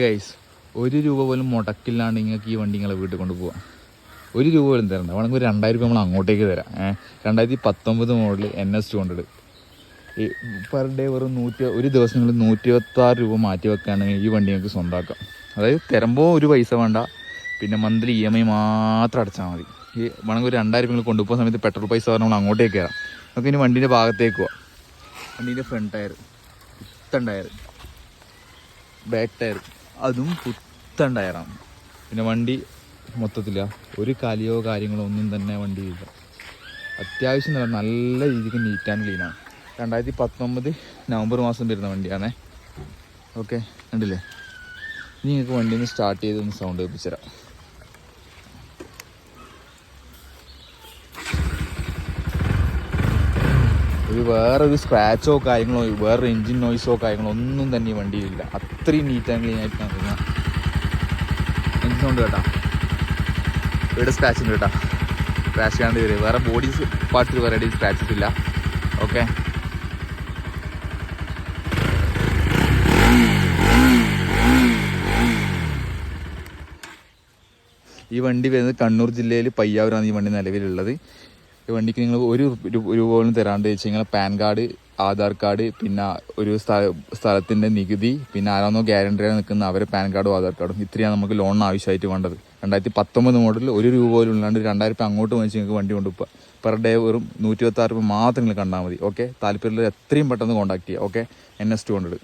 Guys, 1 രൂപ പോലും മുടക്കില്ലാണ്ട് നിങ്ങൾക്ക് ഈ വണ്ടി നിങ്ങളെ വീട്ടിൽ കൊണ്ടുപോകാം. 1 രൂപ പോലും തരണ്ട. വേണമെങ്കിൽ ഒരു 2000 രൂപ നമ്മൾ അങ്ങോട്ടേക്ക് തരാം. 2019 മോഡൽ NS200 ഈ പെർ ഡേ വെറും ഒരു ദിവസം നിങ്ങൾ 126 രൂപ മാറ്റി വെക്കുകയാണെങ്കിൽ ഈ വണ്ടി നിങ്ങൾക്ക് സ്വന്തമാക്കാം. അതായത് തരുമ്പോൾ ഒരു പൈസ വേണ്ട, പിന്നെ മന്ത്ലി EMI മാത്രം അടച്ചാൽ മതി. ഈ വേണമെങ്കിൽ ഒരു 2000 രൂപ കൊണ്ടുപോകുന്ന സമയത്ത് പെട്രോൾ പൈസ പറഞ്ഞാൽ നമ്മൾ അങ്ങോട്ടേക്ക് കയറാം. നമുക്ക് ഇനി വണ്ടീൻ്റെ ഭാഗത്തേക്ക് പോവാം. വണ്ടീൻ്റെ ഫ്രണ്ട് ടയർ പുത്തൻ ടയർ, ബാക്ക് ടയർ അതും പുത്തൻ ടയറാണ്. പിന്നെ വണ്ടി മൊത്തത്തില്ല ഒരു കലിയോ കാര്യങ്ങളോ ഒന്നും തന്നെ വണ്ടിയില്ല. അത്യാവശ്യം നല്ല രീതിക്ക് നീറ്റ് ആൻഡ് ക്ലീനാണ്. 2019 നവംബർ മാസം വരുന്ന വണ്ടിയാണേ. ഓക്കെ, കണ്ടില്ലേ? ഇനി നിങ്ങൾക്ക് വണ്ടി ഒന്ന് സ്റ്റാർട്ട് ചെയ്തൊന്ന് സൗണ്ട് കേൾപ്പിച്ചു തരാം. വേറൊരു സ്ക്രാച്ചോ കാര്യങ്ങളോ വേറൊരു എൻജിൻ നോയ്സോ കാര്യങ്ങളോ ഒന്നും തന്നെ ഈ വണ്ടിയില്ല. അത്രയും നീറ്റ് ആൻഡ് ക്ലീൻ ആയിട്ടാണ് വരുന്നത്. എൻജിൻ സൗണ്ട് കേട്ടാ, ഇവിടെ സ്ക്രാച്ച് ഉണ്ട് കേട്ടാ. സ്ക്രാച്ച് ചെയ്യാണ്ട് വരും. വേറെ ബോഡി പാർട്ടിൽ വേറെ സ്ക്രാച്ച് ഇല്ല. ഓക്കെ, ഈ വണ്ടി വരുന്നത് കണ്ണൂർ ജില്ലയിൽ പയ്യാവൂരാണ് ഈ വണ്ടി നിലവിലുള്ളത്. ഈ വണ്ടിക്ക് നിങ്ങൾ 1 രൂപ പോലും തരാണ്ട് വെച്ച് കഴിഞ്ഞാൽ പാൻ കാർഡ്, ആധാർ കാർഡ്, പിന്നെ ഒരു സ്ഥലത്തിൻ്റെ നികുതി, പിന്നെ ആരാന്നോ ഗ്യാരണ്ടറിയാണ് നിൽക്കുന്ന അവരെ പാൻ കാർഡും ആധാർ കാർഡും, ഇത്രയാണ് നമുക്ക് ലോണിന് ആവശ്യമായിട്ട് വേണ്ടത്. 2019 മോഡൽ 1 രൂപ പോലും ഇല്ലാണ്ട് 2000 രൂപ അങ്ങോട്ട് വാങ്ങിച്ച് നിങ്ങൾക്ക് വണ്ടി കൊണ്ടുപോകുക. പെർ ഡേ വെറും 126 രൂപ മാത്രം നിങ്ങൾ കണ്ടാൽ മതി. ഓക്കെ, താല്പര്യമുള്ള എത്രയും പെട്ടെന്ന് കോൺടാക്ട് ചെയ്യുക. Okay, NS200.